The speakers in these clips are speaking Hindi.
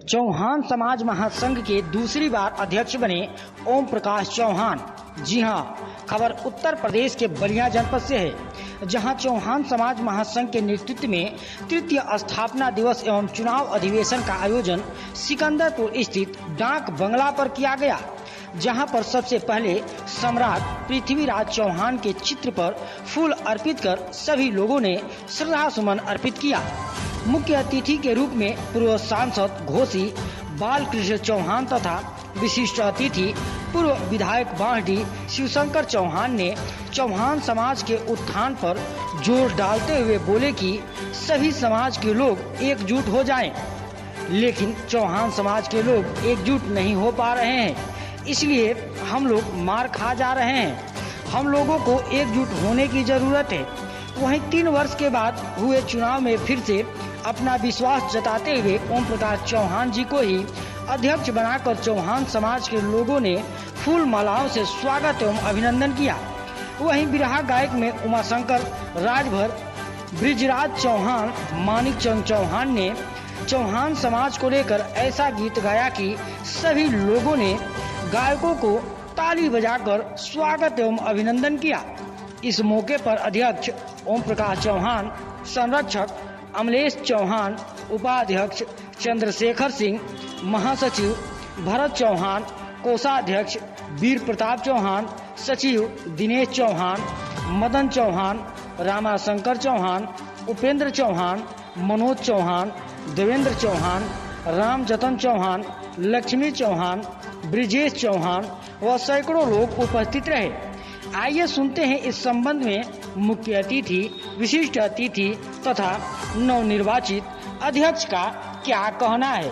चौहान समाज महासंघ के दूसरी बार अध्यक्ष बने ओम प्रकाश चौहान। जी हां, खबर उत्तर प्रदेश के बलिया जनपद से है, जहां चौहान समाज महासंघ के नेतृत्व में तृतीय स्थापना दिवस एवं चुनाव अधिवेशन का आयोजन सिकंदरपुर स्थित डाक बंगला पर किया गया, जहां पर सबसे पहले सम्राट पृथ्वीराज चौहान के चित्र पर फूल अर्पित कर सभी लोगों ने श्रद्धा सुमन अर्पित किया। मुख्य अतिथि के रूप में पूर्व सांसद घोसी बालकृष्ण चौहान तथा विशिष्ट अतिथि पूर्व विधायक बांहडी शिवशंकर चौहान ने चौहान समाज के उत्थान पर जोर डालते हुए बोले कि सभी समाज के लोग एकजुट हो जाएं, लेकिन चौहान समाज के लोग एकजुट नहीं हो पा रहे हैं, इसलिए हम लोग मार खा जा रहे हैं। हम लोगों को एकजुट होने की जरूरत है। वहीं 3 वर्ष के बाद हुए चुनाव में फिर से अपना विश्वास जताते हुए ओम प्रकाश चौहान जी को ही अध्यक्ष बनाकर चौहान समाज के लोगों ने फूल मालाओं से स्वागत एवं अभिनंदन किया। वहीं बिरहा गायक में उमाशंकर राजभर, ब्रिजराज चौहान, मानिक चंद चौहान ने चौहान समाज को लेकर ऐसा गीत गाया कि सभी लोगों ने गायकों को ताली बजाकर स्वागत एवं अभिनंदन किया। इस मौके पर अध्यक्ष ओम प्रकाश चौहान, संरक्षक अमलेश चौहान, उपाध्यक्ष चंद्रशेखर सिंह, महासचिव भरत चौहान, कोषाध्यक्ष वीर प्रताप चौहान, सचिव दिनेश चौहान, मदन चौहान, रामाशंकर चौहान, उपेंद्र चौहान, मनोज चौहान, देवेंद्र चौहान, राम जतन चौहान, लक्ष्मी चौहान, ब्रिजेश चौहान व सैकड़ों लोग उपस्थित रहे। आइए सुनते हैं इस संबंध में मुख्य अतिथि, विशिष्ट अतिथि तथा नवनिर्वाचित अध्यक्ष का क्या कहना है।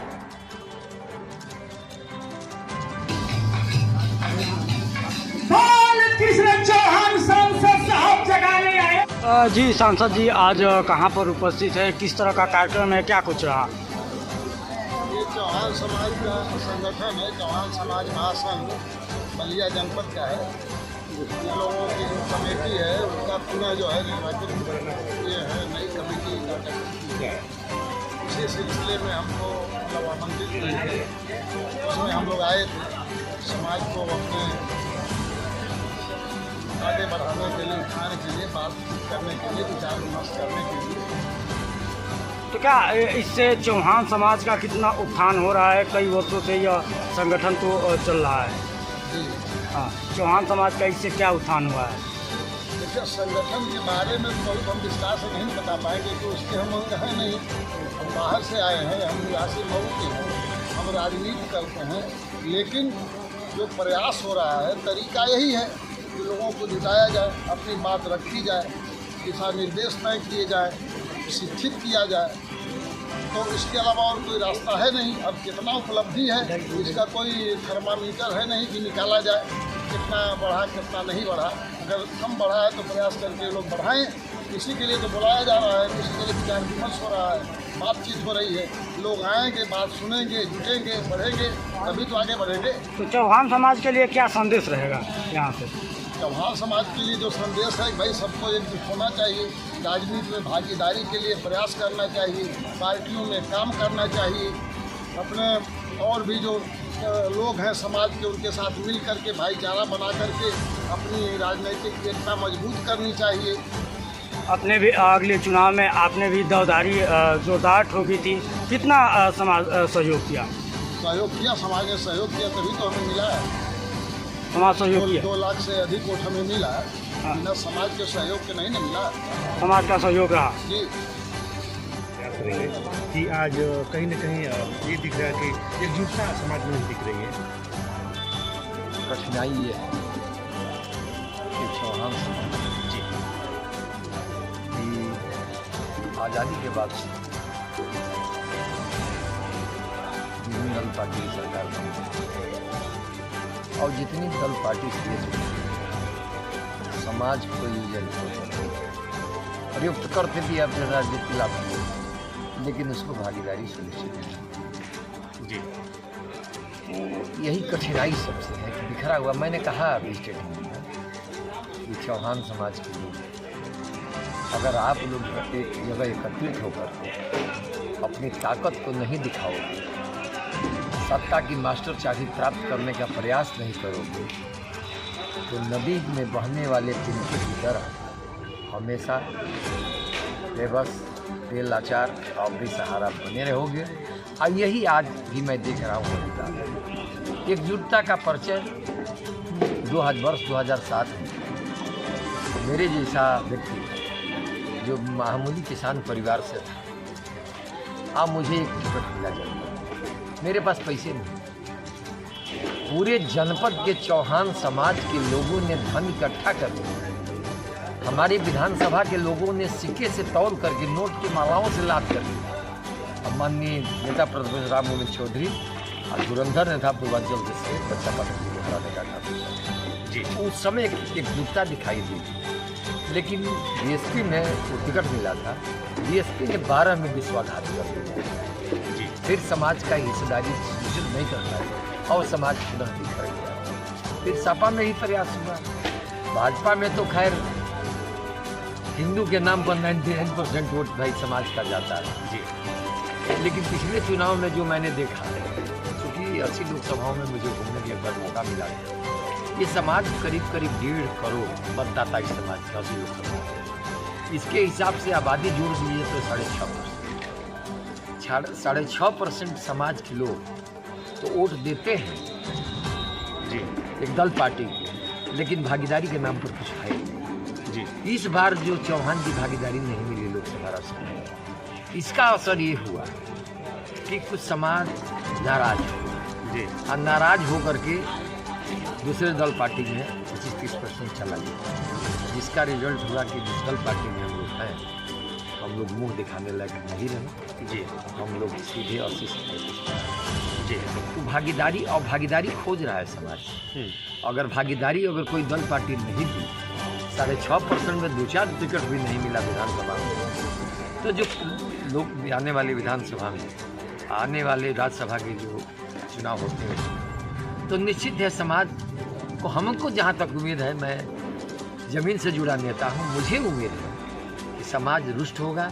चौहान सांसद साहब जगाने आए। जी सांसद जी, आज कहाँ पर उपस्थित है, किस तरह का कार्यक्रम है, क्या कुछ रहा? ये चौहान समाज का संगठन है, चौहान समाज महासंघ बलिया जनपद का है। इन लोगों की जो कमेटी है उसका पुनः जो है निर्वाचित ये है, नई कमेटी का गठन किया है। इसी सिलसिले में हमको मतलब आमंत्रित किए, उसमें हम लोग आए थे समाज को अपने आगे बढ़ाने के लिए, उठाने के लिए, बातचीत करने के लिए, विचार विमर्श करने के लिए। तो क्या इससे चौहान समाज का कितना उत्थान हो रहा है? कई वर्षों से यह संगठन तो चल रहा है। जी हाँ, चौहान समाज का इससे क्या उत्थान हुआ है? देखिए, संगठन के बारे में बहुत हम विस्तार से नहीं बता पाएंगे कि उसके हम अंग हैं नहीं। हम बाहर से आए हैं, हम निवासी मऊ के हैं, हम राजनीति करते हैं, लेकिन जो प्रयास हो रहा है तरीका यही है कि लोगों को जुटाया जाए, अपनी बात रखी जाए, दिशा निर्देश तय किए जाए, शिक्षित किया जाए। तो इसके अलावा और कोई रास्ता है नहीं। अब कितना उपलब्धि है इसका कोई थर्मामीटर है नहीं कि निकाला जाए, कितना बढ़ा कितना नहीं बढ़ा। अगर कम बढ़ा है तो प्रयास करके लोग बढ़ाएं। इसी के लिए तो बुलाया जा रहा है, इसी के लिए विचार विमर्श हो रहा है, बातचीत हो रही है। लोग आएंगे, बात सुनेंगे, जुटेंगे, बढ़ेंगे, तभी तो आगे बढ़ेंगे। तो चौहान समाज के लिए क्या संदेश रहेगा यहाँ से? चौहान समाज के लिए जो संदेश है, भाई सबको एकजुट होना चाहिए, राजनीति में भागीदारी के लिए प्रयास करना चाहिए, पार्टियों में काम करना चाहिए, अपने और भी जो लोग हैं समाज के उनके साथ मिल करके भाईचारा बना करके अपनी राजनीतिक एकता मजबूत करनी चाहिए। अपने भी अगले चुनाव में आपने भी दौदारी जोरदार ठोकी थी, कितना समाज सहयोग किया? सहयोग किया, समाज ने सहयोग किया, तभी तो हमें मिला है। समाज सहयोग किया, 2 लाख से अधिक वोट हमें मिला है। हाँ। बिना समाज के सहयोग के नहीं ना मिला, समाज का सहयोग रहा। जी कि आज कहीं न कहीं ये दिख रहा है कि एकजुटता समाज में दिख रही है। कठिनाई ये है कि चौहान समाज की आज़ादी के बाद से विभिन्न दल पार्टी की सरकार बनी और जितनी दल पार्टी देश में समाज को प्रयुक्त करते भी अपने राजनीतिक लाभ के लिए, लेकिन उसको भागीदारी सुनिश्चित नहीं। जी, यही कठिनाई सबसे है कि बिखरा हुआ। मैंने कहा अभी स्टेटमेंट में कि चौहान समाज के लोग अगर आप लोग एक जगह एकत्रित होकर अपनी ताकत को नहीं दिखाओगे सत्ता की मास्टर चाबी प्राप्त करने का प्रयास नहीं करोगे तो नदी में बहने वाले तिनके की तरह हमेशा बेबस बेलाचार और बेसहारा बने रहोगे। और यही आज भी मैं देख रहा हूँ। एकजुटता का परिचय वर्ष 2007 में मेरे जैसा व्यक्ति जो मामूली किसान परिवार से था, अब मुझे एक टिकट मिला जाता। मेरे पास पैसे नहीं, पूरे जनपद के चौहान समाज के लोगों ने धन इकट्ठा कर दिया। हमारी विधानसभा के लोगों ने सिक्के से तौल करके नोट की मालाओं से लाद कर दिया। माननीय नेता प्रतिपक्ष राम गोविंद चौधरी और धुरंधर नेता पूर्वांचल से बच्चा पटक हराने का काम जी उस समय एकजुटता दिखाई दी। लेकिन बीएसपी में जो टिकट मिला था, बीएसपी ने 12 में विश्वासघात कर दिया जी। फिर समाज का हिस्सेदारी निश्चित नहीं करता और समाज पुनः बिखर गया। फिर सपा में ही प्रयास हुआ। भाजपा में तो खैर हिंदू के नाम पर 99% वोट भाई समाज का जाता है जी। लेकिन पिछले चुनाव में जो मैंने देखा है, क्योंकि 80 लोकसभाओं में मुझे घूमने के एक मौका मिला है, ये समाज करीब 1.5 करोड़ मतदाता इस समाज का 80 लोकसभा। इसके हिसाब से आबादी जोड़ दीजिए तो 6.5% समाज के लोग तो वोट देते हैं जी एक दल पार्टी को, लेकिन भागीदारी के नाम पर कुछ है जी। इस बार जो चौहान की भागीदारी नहीं मिली लोकसभा राष्ट्र में, इसका असर ये हुआ कि कुछ समाज नाराज हो जी, और नाराज होकर के दूसरे दल पार्टी में 25-30% चला गया, जिसका रिजल्ट हुआ कि जिस दल पार्टी में हम लोग हैं, हम लोग मुंह दिखाने लायक नहीं रहे जी। हम लोग सीधे 80% जी। तो भागीदारी खोज रहा है समाज। अगर भागीदारी अगर कोई दल पार्टी नहीं दी, 6.5% में 2-4 टिकट भी नहीं मिला विधानसभा में, तो जो लोग आने वाले विधानसभा में, आने वाले राज्यसभा के जो चुनाव होते हैं, तो निश्चित है समाज को, हमको जहाँ तक उम्मीद है, मैं ज़मीन से जुड़ा नेता हूँ, मुझे उम्मीद है कि समाज रुष्ट होगा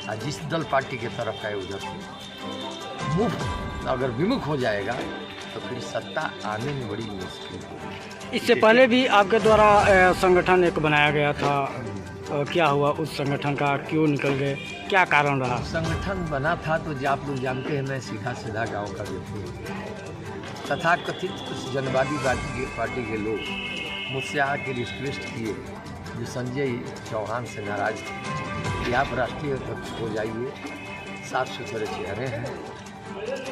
और जिस दल पार्टी की तरफ है उधर से मुफ्त अगर विमुख हो जाएगा तो फिर सत्ता आने में बड़ी मुश्किल होगी। इससे पहले भी आपके द्वारा संगठन एक बनाया गया था, क्या हुआ उस संगठन का, क्यों निकल गए, क्या कारण रहा? संगठन बना था तो जो आप लोग जानते हैं, मैं सीधा गांव का व्यक्ति हूँ। तथा कथित कुछ जनवादी पार्टी के लोग मुझसे आके रिक्वेस्ट किए, जो संजय चौहान से नाराज कि आप राष्ट्रीय अध्यक्ष हो जाइए, साफ सुथरे चेहरे हैं।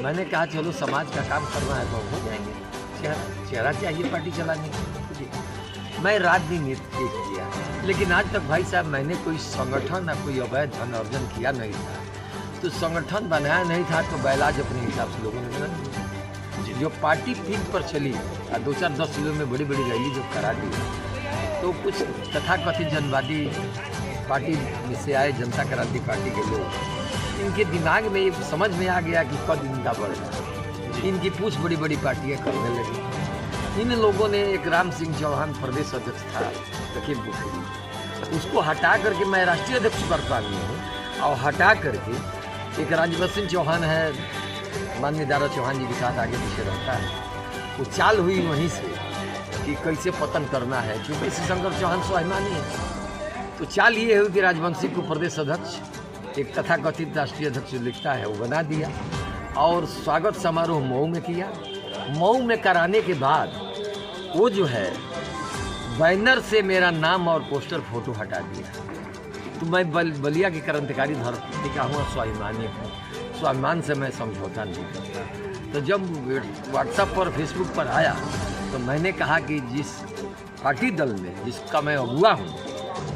मैंने कहा चलो समाज का काम करना है तो हो जाएंगे, चेहरा चाहिए पार्टी चलाने के। मैं राजनीति किया, लेकिन आज तक भाई साहब मैंने कोई संगठन या कोई अवैध धन अर्जन किया नहीं था। तो संगठन बनाया नहीं था तो बैलाज अपने हिसाब से लोगों ने बना दिया। जो पार्टी फील्ड पर चली और 2-4-10 जिलों में बड़ी बड़ी रैली जो करा दी, तो कुछ तथाकथित जनवादी पार्टी में से आए जनता क्रांति पार्टी के लोग, इनके दिमाग में ये समझ में आ गया कि कद इनका बढ़ रहा, इनकी पूछ बड़ी बड़ी पार्टियाँ करने लगी। इन लोगों ने एक राम सिंह चौहान प्रदेश अध्यक्ष था लखीमपुर, उसको हटा करके मैं राष्ट्रीय अध्यक्ष करता हूँ, और हटा करके एक राजवंश सिंह चौहान है, माननीय दारा चौहान जी के साथ आगे पीछे रहता है। वो चाल हुई वहीं से कि कैसे पतन करना है, क्योंकि शंकर चौहान स्वाभिमानी है। तो चाल ये है कि राजवंशी को प्रदेश अध्यक्ष, एक तथाकथित राष्ट्रीय अध्यक्ष लिखता है, वो बना दिया, और स्वागत समारोह मऊ में किया। मऊ में कराने के बाद वो जो है बैनर से मेरा नाम और पोस्टर फोटो हटा दिया। तो मैं बलिया की क्रांतिकारी धरती का हूँ, स्वाभिमानी हूँ, स्वाभिमान से मैं समझौता नहीं करता। तो जब व्हाट्सएप पर फेसबुक पर आया तो मैंने कहा कि जिस पार्टी दल में जिसका मैं अगुआ हूँ,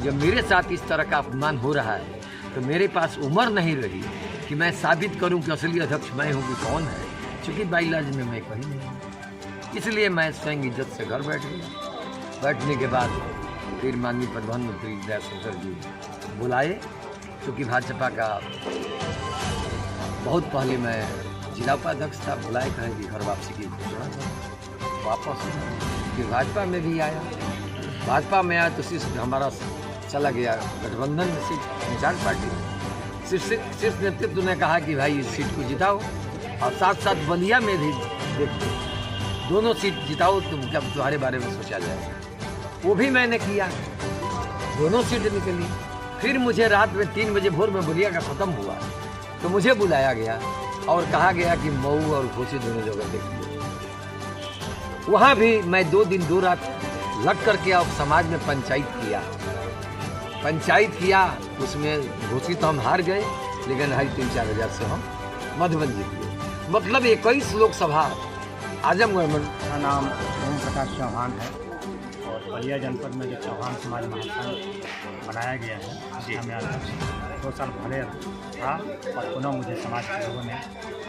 जब मेरे साथ इस तरह का अपमान हो रहा है, तो मेरे पास उम्र नहीं रही कि मैं साबित करूं कि असली अध्यक्ष मैं हूं कि कौन है, क्योंकि बाइलाज में मैं कहीं नहीं। इसलिए मैं स्वयं इज्जत से घर बैठ गया। बैठने के बाद फिर माननीय प्रधानमंत्री दयाशंकर जी बुलाए, क्योंकि भाजपा का बहुत पहले मैं जिला उपाध्यक्ष था, बुलाए, कहें कि घर वापसी की घोषणा करें, वापस। फिर भाजपा में भी आया, भाजपा में आया तो सिर्फ हमारा चला गया गठबंधन में, सिर्फ इंचार्ज पार्टी में शीर्ष नेतृत्व ने कहा कि भाई इस सीट को जिताओ, और साथ साथ बलिया में भी देखो, दोनों सीट जिताओ तुम, जब तुम्हारे बारे में सोचा जाए। वो भी मैंने किया, दोनों सीट निकली। फिर मुझे रात में 3 बजे भोर में बलिया का ख़त्म हुआ तो मुझे बुलाया गया और कहा गया कि मऊ और घोसी दोनों जगह देखिए। वहाँ भी मैं 2 दिन 2 रात लग करके और समाज में पंचायत किया। उसमें घोसी तो हम हार गए, लेकिन 3-4 हज़ार से हम मधुबन जीत गए। मतलब 21 लोकसभा आजमगढ़ में। मेरा नाम ओम प्रकाश चौहान है और बलिया जनपद में जो चौहान समाज महासंघ बनाया गया है, जिसका मैं अध्यक्ष 2 साल पहले था और पुनः मुझे समाज के लोगों ने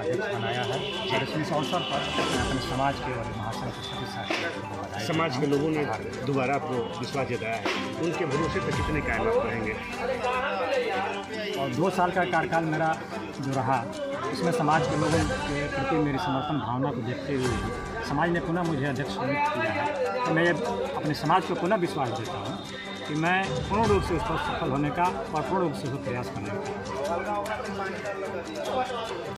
अध्यक्ष बनाया है। और इस अवसर पर मैं अपने समाज के और महासंघ के सभी साथियों को बधाई। समाज के लोगों ने दोबारा आपको विश्वास जताया है, उनके भरोसे पर कितने कायम आप रहेंगे? और 2 साल का कार्यकाल मेरा जो रहा, उसमें समाज के लोगों के प्रति मेरी समर्थन भावना को देखते हुए समाज ने पुनः मुझे अध्यक्ष नियुक्त किया है। तो मैं अपने समाज को पुनः विश्वास देता हूँ कि मैं पूर्ण रूप से उस पर सफल होने का और पूर्ण रूप से प्रयास करने का